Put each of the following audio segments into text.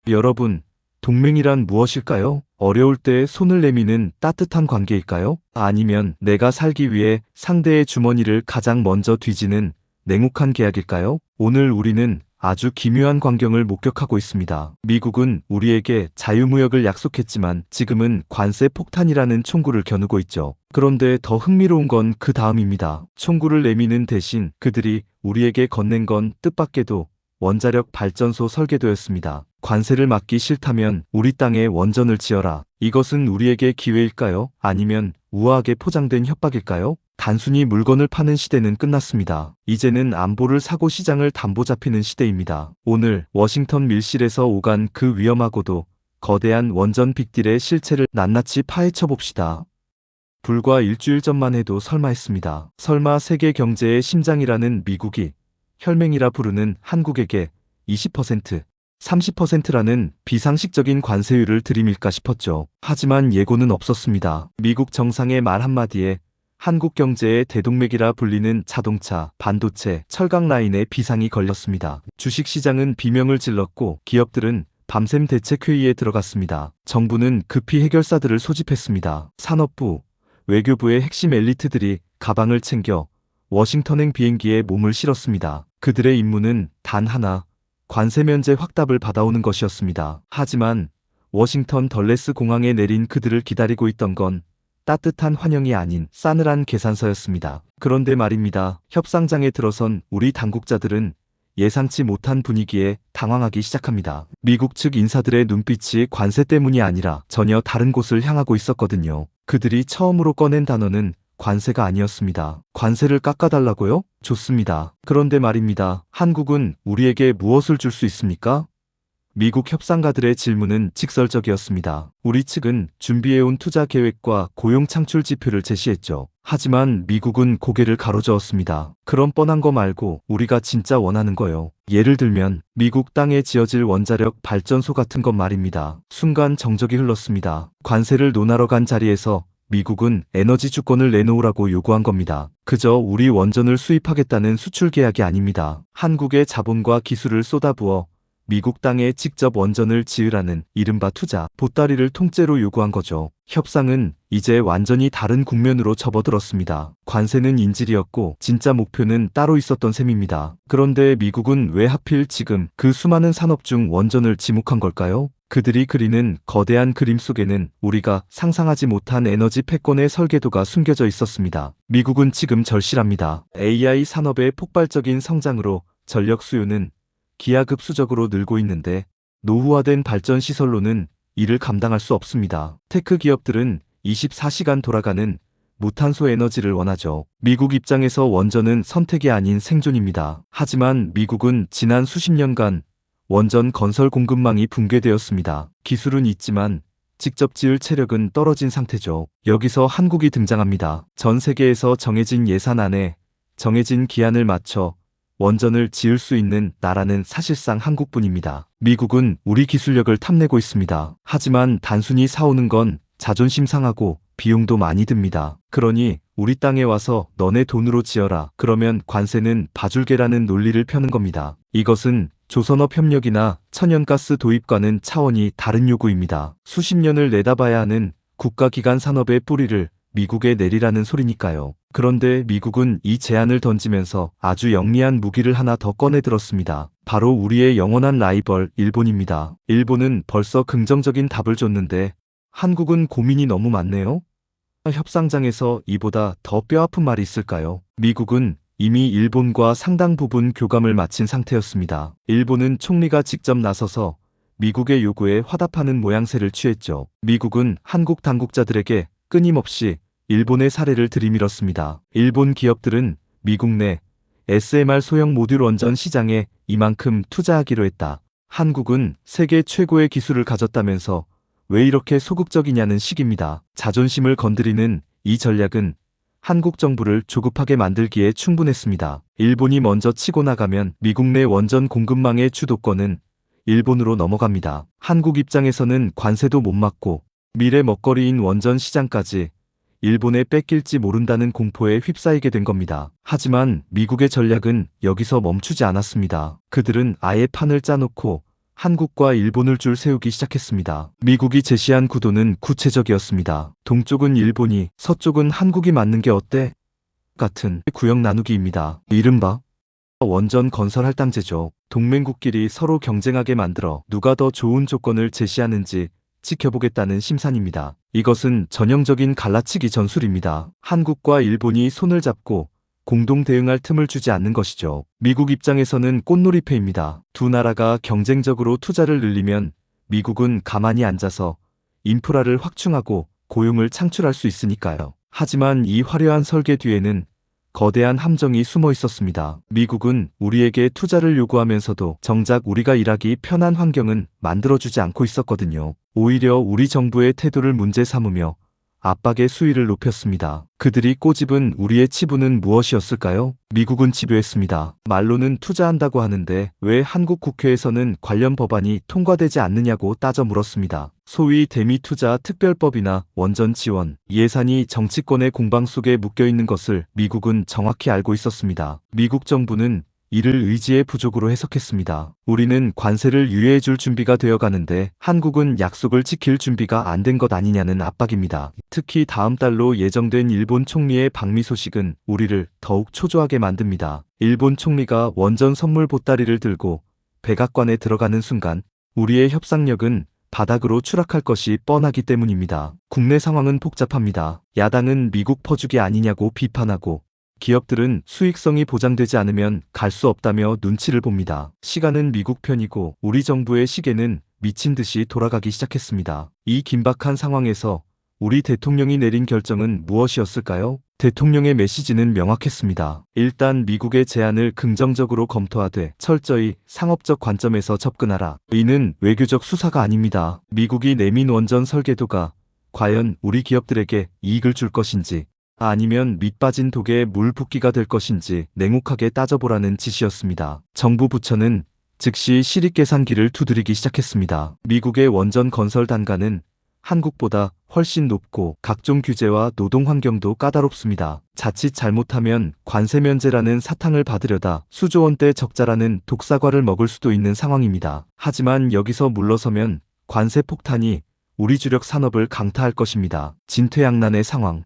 여러분, 동맹이란 무엇일까요? 어려울 때 손을 내미는 따뜻한 관계일까요? 아니면 내가 살기 위해 상대의 주머니를 가장 먼저 뒤지는 냉혹한 계약일까요? 오늘 우리는 아주 기묘한 광경을 목격하고 있습니다. 미국은 우리에게 자유무역을 약속했지만 지금은 관세 폭탄이라는 총구를 겨누고 있죠. 그런데 더 흥미로운 건 그 다음입니다. 총구를 내미는 대신 그들이 우리에게 건넨 건 뜻밖에도 원자력 발전소 설계도였습니다. 관세를 막기 싫다면 우리 땅에 원전을 지어라. 이것은 우리에게 기회일까요? 아니면 우아하게 포장된 협박일까요? 단순히 물건을 파는 시대는 끝났습니다. 이제는 안보를 사고 시장을 담보 잡히는 시대입니다. 오늘 워싱턴 밀실에서 오간 그 위험하고도 거대한 원전 빅딜의 실체를 낱낱이 파헤쳐 봅시다. 불과 일주일 전만 해도 설마 했습니다. 설마 세계 경제의 심장이라는 미국이 혈맹이라 부르는 한국에게 20%, 30%라는 비상식적인 관세율을 들이밀까 싶었죠. 하지만 예고는 없었습니다. 미국 정상의 말 한마디에 한국 경제의 대동맥이라 불리는 자동차, 반도체, 철강 라인에 비상이 걸렸습니다. 주식시장은 비명을 질렀고 기업들은 밤샘 대책회의에 들어갔습니다. 정부는 급히 해결사들을 소집했습니다. 산업부, 외교부의 핵심 엘리트들이 가방을 챙겨 워싱턴행 비행기에 몸을 실었습니다. 그들의 임무는 단 하나, 관세 면제 확답을 받아오는 것이었습니다. 하지만 워싱턴 덜레스 공항에 내린 그들을 기다리고 있던 건 따뜻한 환영이 아닌 싸늘한 계산서였습니다. 그런데 말입니다. 협상장에 들어선 우리 당국자들은 예상치 못한 분위기에 당황하기 시작합니다. 미국 측 인사들의 눈빛이 관세 때문이 아니라 전혀 다른 곳을 향하고 있었거든요. 그들이 처음으로 꺼낸 단어는 관세가 아니었습니다. 관세를 깎아달라고요? 좋습니다. 그런데 말입니다. 한국은 우리에게 무엇을 줄 수 있습니까? 미국 협상가들의 질문은 직설적이었습니다. 우리 측은 준비해온 투자 계획과 고용 창출 지표를 제시했죠. 하지만 미국은 고개를 가로저었습니다. 그런 뻔한 거 말고 우리가 진짜 원하는 거요. 예를 들면 미국 땅에 지어질 원자력 발전소 같은 것 말입니다. 순간 정적이 흘렀습니다. 관세를 논하러 간 자리에서 미국은 에너지 주권을 내놓으라고 요구한 겁니다. 그저 우리 원전을 수입하겠다는 수출 계약이 아닙니다. 한국의 자본과 기술을 쏟아부어 미국 땅에 직접 원전을 지으라는 이른바 투자, 보따리를 통째로 요구한 거죠. 협상은 이제 완전히 다른 국면으로 접어들었습니다. 관세는 인질이었고 진짜 목표는 따로 있었던 셈입니다. 그런데 미국은 왜 하필 지금 그 수많은 산업 중 원전을 지목한 걸까요? 그들이 그리는 거대한 그림 속에는 우리가 상상하지 못한 에너지 패권의 설계도가 숨겨져 있었습니다. 미국은 지금 절실합니다. AI 산업의 폭발적인 성장으로 전력 수요는 기하급수적으로 늘고 있는데 노후화된 발전시설로는 이를 감당할 수 없습니다. 테크 기업들은 24시간 돌아가는 무탄소 에너지를 원하죠. 미국 입장에서 원전은 선택이 아닌 생존입니다. 하지만 미국은 지난 수십 년간 원전 건설 공급망이 붕괴되었습니다. 기술은 있지만 직접 지을 체력은 떨어진 상태죠. 여기서 한국이 등장합니다. 전 세계에서 정해진 예산 안에 정해진 기한을 맞춰 원전을 지을 수 있는 나라는 사실상 한국뿐입니다. 미국은 우리 기술력을 탐내고 있습니다. 하지만 단순히 사오는 건 자존심 상하고 비용도 많이 듭니다. 그러니 우리 땅에 와서 너네 돈으로 지어라. 그러면 관세는 봐줄게라는 논리를 펴는 겁니다. 이것은 조선업협력이나 천연가스 도입과는 차원이 다른 요구입니다. 수십 년을 내다봐야 하는 국가기관 산업의 뿌리를 미국에 내리라는 소리니까요. 그런데 미국은 이 제안을 던지면서 아주 영리한 무기를 하나 더 꺼내들었습니다. 바로 우리의 영원한 라이벌 일본입니다. 일본은 벌써 긍정적인 답을 줬는데 한국은 고민이 너무 많네요. 협상장에서 이보다 더 뼈아픈 말이 있을까요? 미국은 이미 일본과 상당 부분 교감을 마친 상태였습니다. 일본은 총리가 직접 나서서 미국의 요구에 화답하는 모양새를 취했죠. 미국은 한국 당국자들에게 끊임없이 일본의 사례를 들이밀었습니다. 일본 기업들은 미국 내 SMR 소형 모듈 원전 시장에 이만큼 투자하기로 했다. 한국은 세계 최고의 기술을 가졌다면서 왜 이렇게 소극적이냐는 식입니다. 자존심을 건드리는 이 전략은 한국 정부를 조급하게 만들기에 충분했습니다. 일본이 먼저 치고 나가면 미국 내 원전 공급망의 주도권은 일본으로 넘어갑니다. 한국 입장에서는 관세도 못 막고 미래 먹거리인 원전 시장까지 일본에 뺏길지 모른다는 공포에 휩싸이게 된 겁니다. 하지만 미국의 전략은 여기서 멈추지 않았습니다. 그들은 아예 판을 짜놓고 한국과 일본을 줄 세우기 시작했습니다. 미국이 제시한 구도는 구체적이었습니다. 동쪽은 일본이, 서쪽은 한국이 맞는 게 어때? 같은 구역 나누기입니다. 이른바 원전 건설 할당제죠. 동맹국끼리 서로 경쟁하게 만들어 누가 더 좋은 조건을 제시하는지 지켜보겠다는 심산입니다. 이것은 전형적인 갈라치기 전술입니다. 한국과 일본이 손을 잡고 공동 대응할 틈을 주지 않는 것이죠. 미국 입장에서는 꽃놀이패입니다. 두 나라가 경쟁적으로 투자를 늘리면 미국은 가만히 앉아서 인프라를 확충하고 고용을 창출할 수 있으니까요. 하지만 이 화려한 설계 뒤에는 거대한 함정이 숨어 있었습니다. 미국은 우리에게 투자를 요구하면서도 정작 우리가 일하기 편한 환경은 만들어주지 않고 있었거든요. 오히려 우리 정부의 태도를 문제 삼으며 압박의 수위를 높였습니다. 그들이 꼬집은 우리의 치부는 무엇이었을까요? 미국은 집요했습니다. 말로는 투자한다고 하는데 왜 한국 국회에서는 관련 법안이 통과되지 않느냐고 따져 물었습니다. 소위 대미투자 특별법이나 원전 지원, 예산이 정치권의 공방 속에 묶여있는 것을 미국은 정확히 알고 있었습니다. 미국 정부는 이를 의지의 부족으로 해석했습니다. 우리는 관세를 유예해줄 준비가 되어가는데 한국은 약속을 지킬 준비가 안 된 것 아니냐는 압박입니다. 특히 다음 달로 예정된 일본 총리의 방미 소식은 우리를 더욱 초조하게 만듭니다. 일본 총리가 원전 선물 보따리를 들고 백악관에 들어가는 순간 우리의 협상력은 바닥으로 추락할 것이 뻔하기 때문입니다. 국내 상황은 복잡합니다. 야당은 미국 퍼주기 아니냐고 비판하고 기업들은 수익성이 보장되지 않으면 갈 수 없다며 눈치를 봅니다. 시간은 미국 편이고 우리 정부의 시계는 미친 듯이 돌아가기 시작했습니다. 이 긴박한 상황에서 우리 대통령이 내린 결정은 무엇이었을까요? 대통령의 메시지는 명확했습니다. 일단 미국의 제안을 긍정적으로 검토하되 철저히 상업적 관점에서 접근하라. 이는 외교적 수사가 아닙니다. 미국이 내민 원전 설계도가 과연 우리 기업들에게 이익을 줄 것인지 아니면 밑빠진 독에 물 붓기가 될 것인지 냉혹하게 따져보라는 지시였습니다. 정부 부처는 즉시 실익계산기를 두드리기 시작했습니다. 미국의 원전 건설 단가는 한국보다 훨씬 높고 각종 규제와 노동 환경도 까다롭습니다. 자칫 잘못하면 관세 면제라는 사탕을 받으려다 수조 원대 적자라는 독사과를 먹을 수도 있는 상황입니다. 하지만 여기서 물러서면 관세 폭탄이 우리 주력 산업을 강타할 것입니다. 진퇴양난의 상황.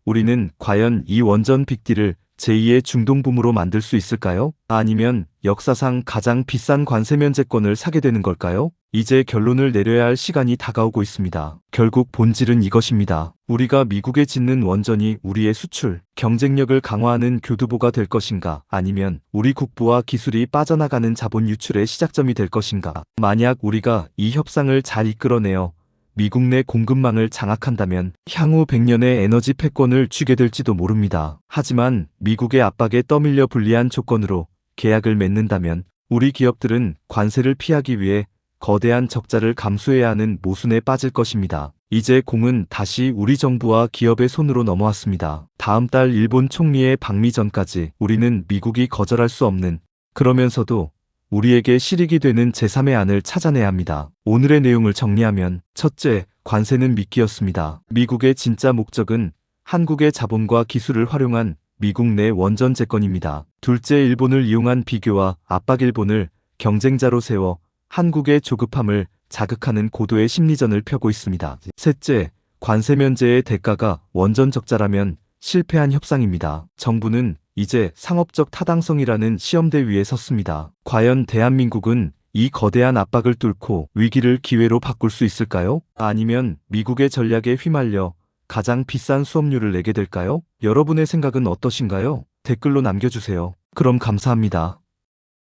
우리는 과연 이 원전 빅딜을 제2의 중동붐으로 만들 수 있을까요? 아니면 역사상 가장 비싼 관세 면제권을 사게 되는 걸까요? 이제 결론을 내려야 할 시간이 다가오고 있습니다. 결국 본질은 이것입니다. 우리가 미국에 짓는 원전이 우리의 수출, 경쟁력을 강화하는 교두보가 될 것인가? 아니면 우리 국부와 기술이 빠져나가는 자본 유출의 시작점이 될 것인가? 만약 우리가 이 협상을 잘 이끌어내어 미국 내 공급망을 장악한다면 향후 100년의 에너지 패권을 쥐게 될지도 모릅니다. 하지만 미국의 압박에 떠밀려 불리한 조건으로 계약을 맺는다면 우리 기업들은 관세를 피하기 위해 거대한 적자를 감수해야 하는 모순에 빠질 것입니다. 이제 공은 다시 우리 정부와 기업의 손으로 넘어왔습니다. 다음 달 일본 총리의 방미 전까지 우리는 미국이 거절할 수 없는, 그러면서도 우리에게 실익이 되는 제3의 안을 찾아내야 합니다. 오늘의 내용을 정리하면 첫째, 관세는 미끼였습니다. 미국의 진짜 목적은 한국의 자본과 기술을 활용한 미국 내 원전 재건입니다. 둘째, 일본을 이용한 비교와 압박, 일본을 경쟁자로 세워 한국의 조급함을 자극하는 고도의 심리전을 펴고 있습니다. 셋째, 관세 면제의 대가가 원전 적자라면 실패한 협상입니다. 정부는 이제 상업적 타당성이라는 시험대 위에 섰습니다. 과연 대한민국은 이 거대한 압박을 뚫고 위기를 기회로 바꿀 수 있을까요? 아니면 미국의 전략에 휘말려 가장 비싼 수업료를 내게 될까요? 여러분의 생각은 어떠신가요? 댓글로 남겨주세요. 그럼 감사합니다.